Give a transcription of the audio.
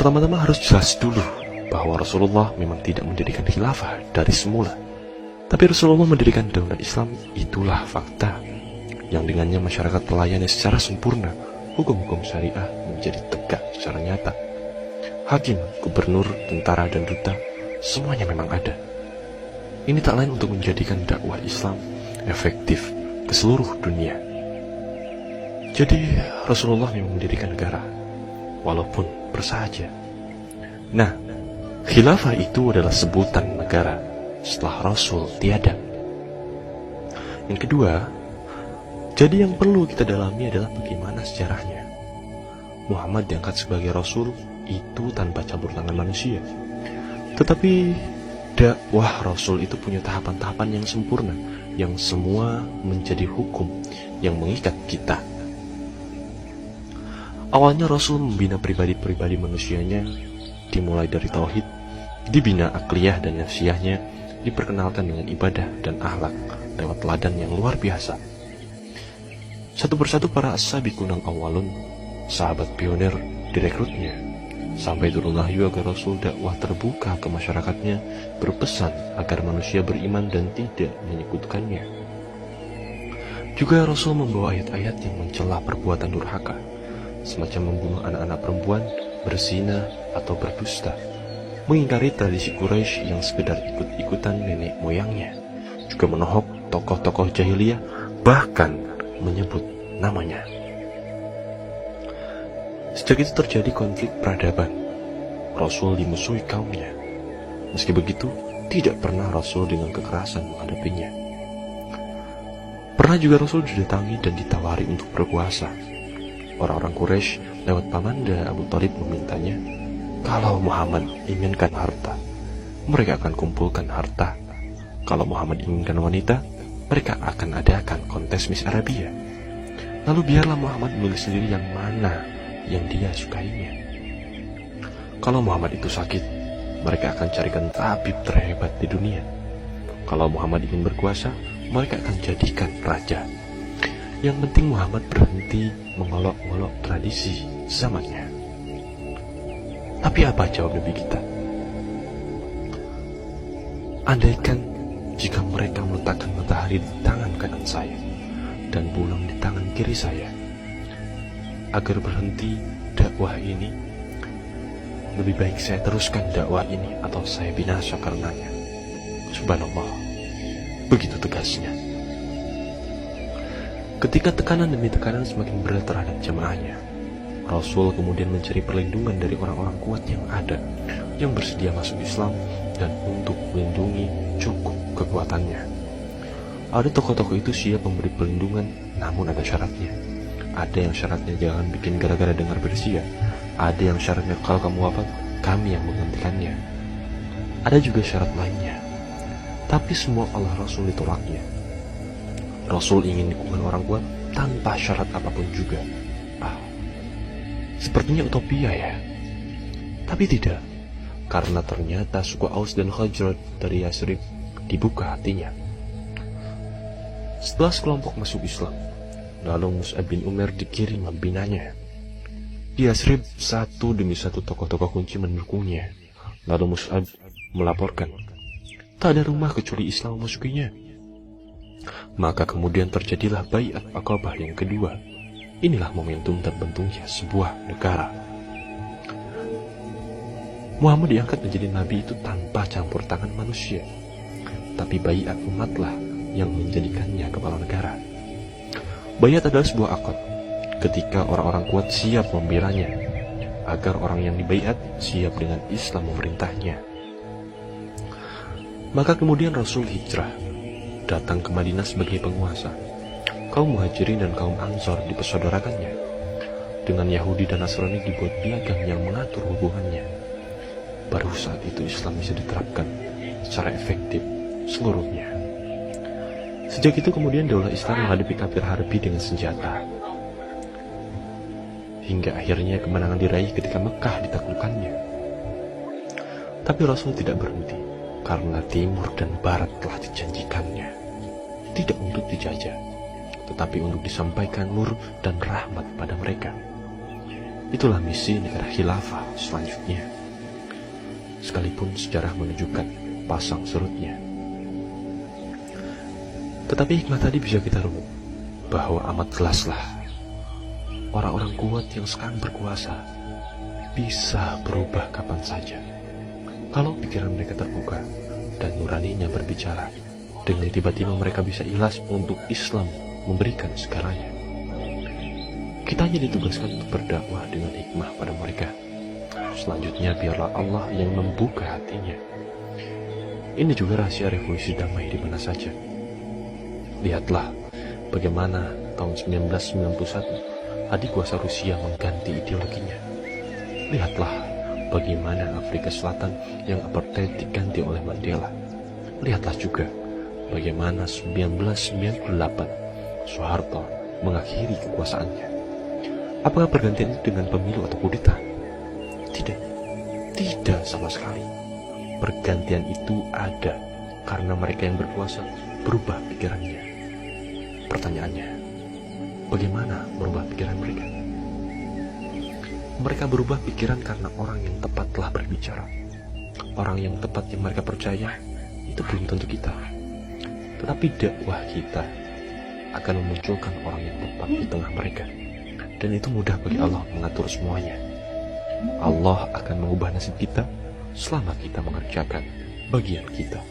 Pertama-tama harus jelas dulu bahwa Rasulullah memang tidak mendirikan khilafah dari semula. Tapi Rasulullah mendirikan daulah Islam, itulah fakta yang dengannya masyarakat melayani secara sempurna. Hukum-hukum syariah menjadi tegak secara nyata. Hakim, gubernur, tentara, dan duta, semuanya memang ada. Ini tak lain untuk menjadikan dakwah Islam efektif ke seluruh dunia. Jadi Rasulullah memang mendirikan negara, walaupun bersahaja. Nah, khilafah itu adalah sebutan negara setelah Rasul tiada. Yang kedua, jadi yang perlu kita dalami adalah bagaimana sejarahnya. Muhammad diangkat sebagai Rasul itu tanpa campur tangan manusia. Tetapi dakwah Rasul itu punya tahapan-tahapan yang sempurna, yang semua menjadi hukum yang mengikat kita. Awalnya Rasul membina pribadi-pribadi manusianya, dimulai dari tauhid, dibina akliyah dan nafsiyahnya, diperkenalkan dengan ibadah dan akhlak lewat teladan yang luar biasa. Satu persatu para as-sabiqun al-awwalun, sahabat pionir, direkrutnya, sampai turun wahyu agar Rasul dakwah terbuka ke masyarakatnya, berpesan agar manusia beriman dan tidak menyekutukannya. Juga Rasul membawa ayat-ayat yang mencela perbuatan durhaka, semacam membunuh anak-anak perempuan, berzina, atau berdusta, mengingkari tradisi Quraisy yang sekedar ikut-ikutan nenek moyangnya, juga menohok tokoh-tokoh jahiliyah, bahkan menyebut namanya. Sejak itu terjadi konflik peradaban. Rasul dimusuhi kaumnya. Meski begitu, tidak pernah Rasul dengan kekerasan menghadapinya. Pernah juga Rasul didatangi dan ditawari untuk berkuasa. Orang-orang Quraisy lewat pamanda Abu Thalib memintanya, kalau Muhammad inginkan harta, mereka akan kumpulkan harta. Kalau Muhammad inginkan wanita, mereka akan adakan kontes Miss Arabia. Lalu biarlah Muhammad memilih sendiri yang mana yang dia sukainya. Kalau Muhammad itu sakit, mereka akan carikan tabib terhebat di dunia. Kalau Muhammad ingin berkuasa, mereka akan jadikan raja. Yang penting Muhammad berhenti mengolok-olok tradisi zamannya. Tapi apa jawab Nabi kita? Andaikan jika mereka meletakkan matahari di tangan kanan saya dan bulan di tangan kiri saya, agar berhenti dakwah ini, lebih baik saya teruskan dakwah ini atau saya binasa karenanya. Subhanallah, begitu tegasnya. Ketika tekanan demi tekanan semakin berat terhadap jamaahnya, Rasul kemudian mencari perlindungan dari orang-orang kuat yang ada, yang bersedia masuk Islam dan untuk melindungi cukup kekuatannya. Ada tokoh-tokoh itu siap memberi perlindungan, namun ada syaratnya. Ada yang syaratnya jangan bikin gara-gara dengar bersia. Ada yang syaratnya kalau kamu wafat, kami yang menggantikannya. Ada juga syarat lainnya. Tapi semua Allah Rasul ditolaknya. Rasul ingin dukungan orang kuat tanpa syarat apapun juga. Sepertinya utopia ya. Tapi tidak, karena ternyata suku Aus dan Khazraj dari Yasrib dibuka hatinya. Setelah sekelompok masuk Islam, lalu Mus'ab bin Umair dikirim membinanya. Di Yasrib satu demi satu tokoh-tokoh kunci mendukungnya. Lalu Mus'ab melaporkan, tak ada rumah kecuali Islam memasukinya. Maka kemudian terjadilah Bai'at Aqabah yang kedua. Inilah momentum terbentuknya sebuah negara. Muhammad diangkat menjadi nabi itu tanpa campur tangan manusia, tapi bai'at umatlah yang menjadikannya kepala negara. Bai'at adalah sebuah akad ketika orang-orang kuat siap membelanya, agar orang yang dibai'at siap dengan Islam memerintahnya. Maka kemudian Rasul hijrah, datang ke Madinah sebagai penguasa. Kaum Muhajirin dan kaum Ansor dipersaudarakannya. Dengan Yahudi dan Nasrani dibuat piagam yang mengatur hubungannya. Baru saat itu Islam bisa diterapkan secara efektif seluruhnya. Sejak itu kemudian daulah Islam menghadapi kafir harbi dengan senjata. Hingga akhirnya kemenangan diraih ketika Mekah ditaklukkannya. Tapi Rasul tidak berhenti, karena timur dan barat telah dijanjikannya. Tidak untuk dijajah, tetapi untuk disampaikan nur dan rahmat pada mereka. Itulah misi negara khilafah selanjutnya. Sekalipun sejarah menunjukkan pasang surutnya. Tetapi hikmah tadi bisa kita renung bahwa amat jelaslah orang-orang kuat yang sekarang berkuasa bisa berubah kapan saja. Kalau pikiran mereka terbuka dan nuraninya berbicara, dengan tiba-tiba mereka bisa ikhlas untuk Islam memberikan segalanya. Kita hanya ditugaskan untuk berdakwah dengan hikmah pada mereka. Selanjutnya biarlah Allah yang membuka hatinya. Ini juga rahasia revolusi damai di mana saja. Lihatlah bagaimana tahun 1991 adik kuasa Rusia mengganti ideologinya. Lihatlah bagaimana Afrika Selatan yang apartheid diganti oleh Mandela. Lihatlah juga bagaimana 1998 Soeharto mengakhiri kekuasaannya. Apakah pergantian itu dengan pemilu atau kudeta? Tidak sama sekali. Pergantian itu ada karena mereka yang berkuasa berubah pikirannya. Pertanyaannya, bagaimana merubah pikiran mereka? Mereka berubah pikiran karena orang yang tepat telah berbicara. Orang yang tepat yang mereka percaya itu belum tentu kita. Tetapi dakwah kita akan memunculkan orang yang tepat di tengah mereka. Dan itu mudah bagi Allah mengatur semuanya. Allah akan mengubah nasib kita selama kita mengerjakan bagian kita.